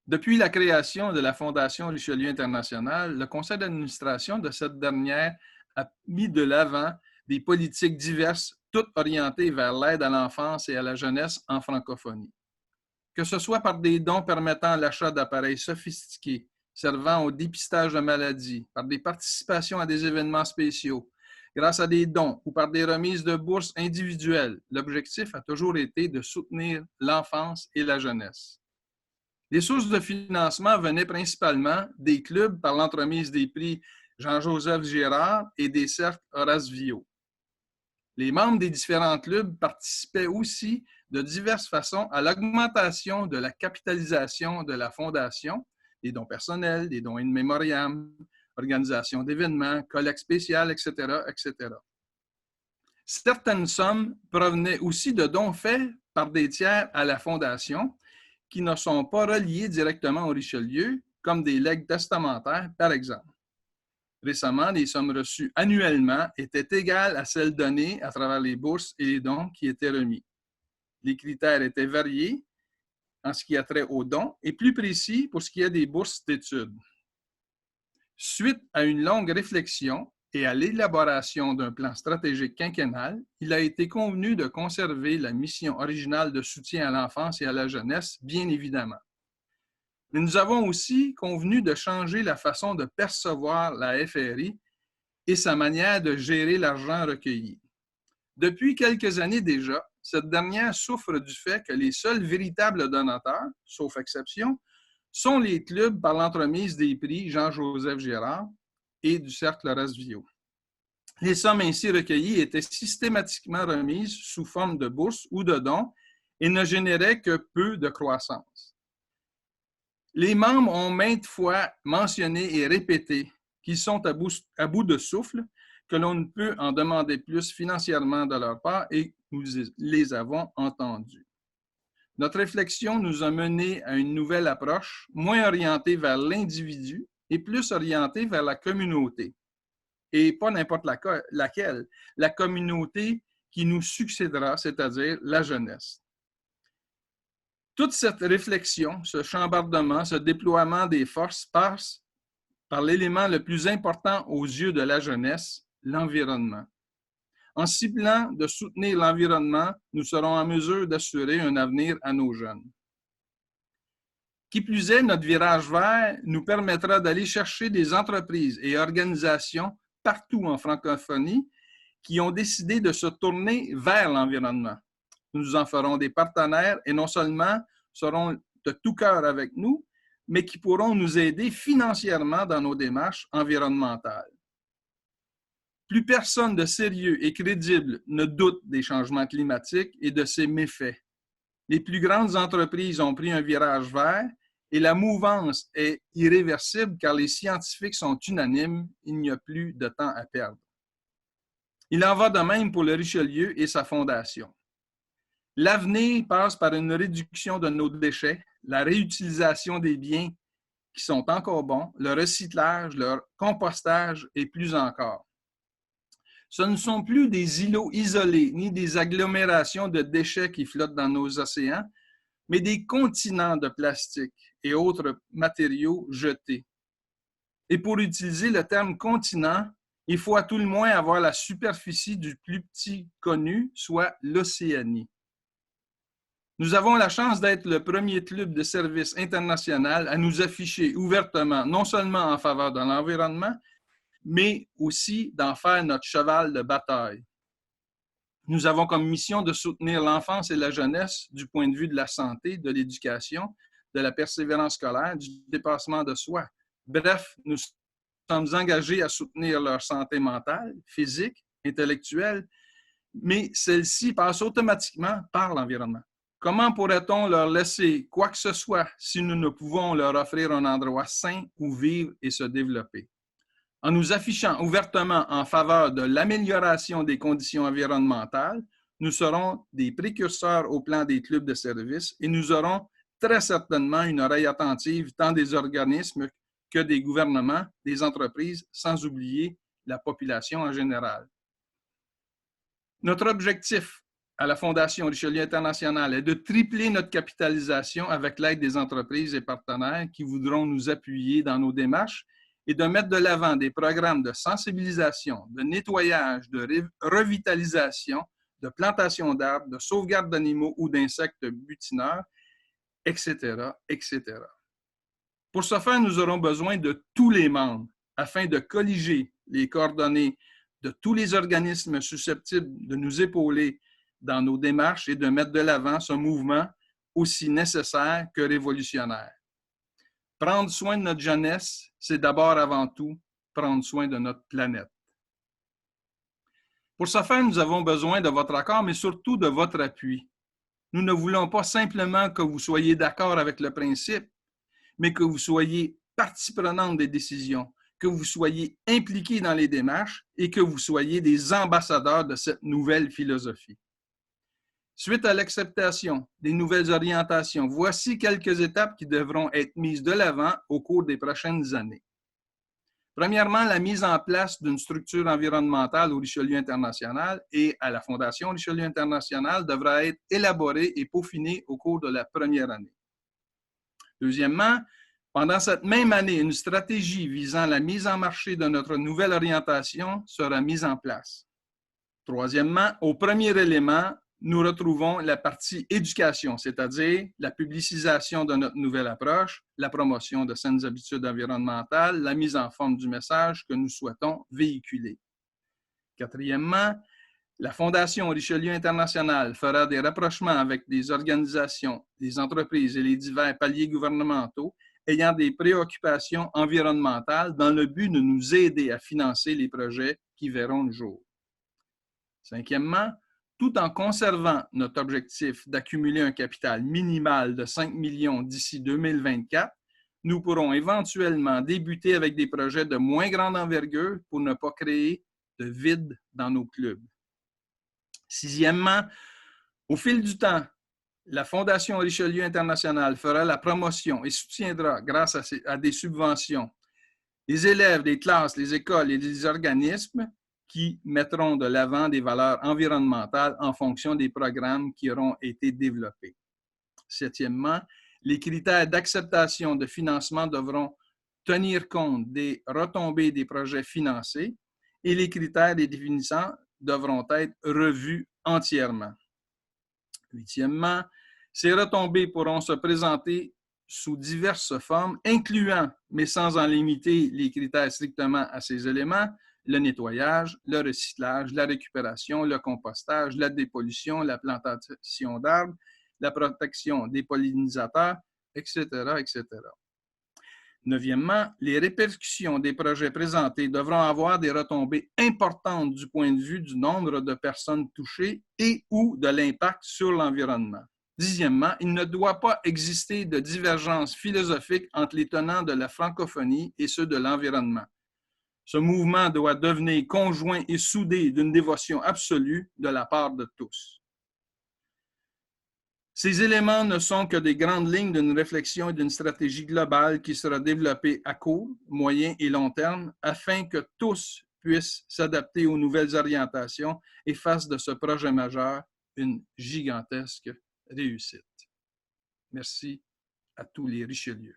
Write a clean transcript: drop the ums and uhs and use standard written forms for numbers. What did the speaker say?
Depuis la création de la Fondation Richelieu Internationale, le conseil d'administration de cette dernière a mis de l'avant des politiques diverses, toutes orientées vers l'aide à l'enfance et à la jeunesse en francophonie. Que ce soit par des dons permettant l'achat d'appareils sophistiqués, servant au dépistage de maladies, par des participations à des événements spéciaux, grâce à des dons ou par des remises de bourses individuelles, l'objectif a toujours été de soutenir l'enfance et la jeunesse. Les sources de financement venaient principalement des clubs par l'entremise des prix Jean-Joseph Girard et des cercles Horace Villot. Les membres des différents clubs participaient aussi de diverses façons à l'augmentation de la capitalisation de la Fondation, des dons personnels, des dons in memoriam, organisation d'événements, collectes spéciales, etc., etc. Certaines sommes provenaient aussi de dons faits par des tiers à la Fondation qui ne sont pas reliés directement au Richelieu, comme des legs testamentaires, par exemple. Récemment, les sommes reçues annuellement étaient égales à celles données à travers les bourses et les dons qui étaient remis. Les critères étaient variés en ce qui a trait aux dons et plus précis pour ce qui est des bourses d'études. Suite à une longue réflexion et à l'élaboration d'un plan stratégique quinquennal, il a été convenu de conserver la mission originale de soutien à l'enfance et à la jeunesse, bien évidemment. Mais nous avons aussi convenu de changer la façon de percevoir la FRI et sa manière de gérer l'argent recueilli. Depuis quelques années déjà, cette dernière souffre du fait que les seuls véritables donateurs, sauf exception, sont les clubs par l'entremise des prix Jean-Joseph Girard et du Cercle Horace Villot. Les sommes ainsi recueillies étaient systématiquement remises sous forme de bourses ou de dons et ne généraient que peu de croissance. Les membres ont maintes fois mentionné et répété qu'ils sont à bout de souffle, que l'on ne peut en demander plus financièrement de leur part et nous les avons entendus. Notre réflexion nous a menés à une nouvelle approche, moins orientée vers l'individu et plus orientée vers la communauté. Et pas n'importe laquelle, la communauté qui nous succédera, c'est-à-dire la jeunesse. Toute cette réflexion, ce chambardement, ce déploiement des forces passe par l'élément le plus important aux yeux de la jeunesse, l'environnement. En ciblant de soutenir l'environnement, nous serons en mesure d'assurer un avenir à nos jeunes. Qui plus est, notre virage vert nous permettra d'aller chercher des entreprises et organisations partout en francophonie qui ont décidé de se tourner vers l'environnement. Nous en ferons des partenaires et non seulement seront de tout cœur avec nous, mais qui pourront nous aider financièrement dans nos démarches environnementales. Plus personne de sérieux et crédible ne doute des changements climatiques et de ses méfaits. Les plus grandes entreprises ont pris un virage vert et la mouvance est irréversible car les scientifiques sont unanimes, il n'y a plus de temps à perdre. Il en va de même pour le Richelieu et sa fondation. L'avenir passe par une réduction de nos déchets, la réutilisation des biens qui sont encore bons, le recyclage, le compostage et plus encore. Ce ne sont plus des îlots isolés ni des agglomérations de déchets qui flottent dans nos océans, mais des continents de plastique et autres matériaux jetés. Et pour utiliser le terme continent, il faut à tout le moins avoir la superficie du plus petit connu, soit l'Océanie. Nous avons la chance d'être le premier club de service international à nous afficher ouvertement, non seulement en faveur de l'environnement, mais aussi d'en faire notre cheval de bataille. Nous avons comme mission de soutenir l'enfance et la jeunesse du point de vue de la santé, de l'éducation, de la persévérance scolaire, du dépassement de soi. Bref, nous sommes engagés à soutenir leur santé mentale, physique, intellectuelle, mais celle-ci passe automatiquement par l'environnement. Comment pourrait-on leur laisser quoi que ce soit si nous ne pouvons leur offrir un endroit sain où vivre et se développer? En nous affichant ouvertement en faveur de l'amélioration des conditions environnementales, nous serons des précurseurs au plan des clubs de services et nous aurons très certainement une oreille attentive tant des organismes que des gouvernements, des entreprises, sans oublier la population en général. Notre objectif à la Fondation Richelieu International est de tripler notre capitalisation avec l'aide des entreprises et partenaires qui voudront nous appuyer dans nos démarches et de mettre de l'avant des programmes de sensibilisation, de nettoyage, de revitalisation, de plantation d'arbres, de sauvegarde d'animaux ou d'insectes butineurs, etc., etc. Pour ce faire, nous aurons besoin de tous les membres afin de colliger les coordonnées de tous les organismes susceptibles de nous épauler dans nos démarches et de mettre de l'avant ce mouvement aussi nécessaire que révolutionnaire. Prendre soin de notre jeunesse, c'est d'abord avant tout prendre soin de notre planète. Pour ce faire, nous avons besoin de votre accord, mais surtout de votre appui. Nous ne voulons pas simplement que vous soyez d'accord avec le principe, mais que vous soyez partie prenante des décisions, que vous soyez impliqués dans les démarches et que vous soyez des ambassadeurs de cette nouvelle philosophie. Suite à l'acceptation des nouvelles orientations, voici quelques étapes qui devront être mises de l'avant au cours des prochaines années. Premièrement, la mise en place d'une structure environnementale au Richelieu International et à la Fondation Richelieu International devra être élaborée et peaufinée au cours de la première année. Deuxièmement, pendant cette même année, une stratégie visant la mise en marché de notre nouvelle orientation sera mise en place. Troisièmement, au premier élément, nous retrouvons la partie éducation, c'est-à-dire la publicisation de notre nouvelle approche, la promotion de saines habitudes environnementales, la mise en forme du message que nous souhaitons véhiculer. Quatrièmement, la Fondation Richelieu International fera des rapprochements avec des organisations, des entreprises et les divers paliers gouvernementaux ayant des préoccupations environnementales dans le but de nous aider à financer les projets qui verront le jour. Cinquièmement, tout en conservant notre objectif d'accumuler un capital minimal de 5 millions d'ici 2024, nous pourrons éventuellement débuter avec des projets de moins grande envergure pour ne pas créer de vide dans nos clubs. Sixièmement, au fil du temps, la Fondation Richelieu International fera la promotion et soutiendra, grâce à des subventions, les élèves des classes, les écoles et les organismes qui mettront de l'avant des valeurs environnementales en fonction des programmes qui auront été développés. Septièmement, les critères d'acceptation de financement devront tenir compte des retombées des projets financés et les critères les définissant devront être revus entièrement. Huitièmement, ces retombées pourront se présenter sous diverses formes, incluant, mais sans en limiter les critères strictement à ces éléments, le nettoyage, le recyclage, la récupération, le compostage, la dépollution, la plantation d'arbres, la protection des pollinisateurs, etc., etc. Neuvièmement, les répercussions des projets présentés devront avoir des retombées importantes du point de vue du nombre de personnes touchées et ou de l'impact sur l'environnement. Dixièmement, il ne doit pas exister de divergence philosophique entre les tenants de la francophonie et ceux de l'environnement. Ce mouvement doit devenir conjoint et soudé d'une dévotion absolue de la part de tous. Ces éléments ne sont que des grandes lignes d'une réflexion et d'une stratégie globale qui sera développée à court, moyen et long terme afin que tous puissent s'adapter aux nouvelles orientations et fassent de ce projet majeur une gigantesque réussite. Merci à tous les Richelieu.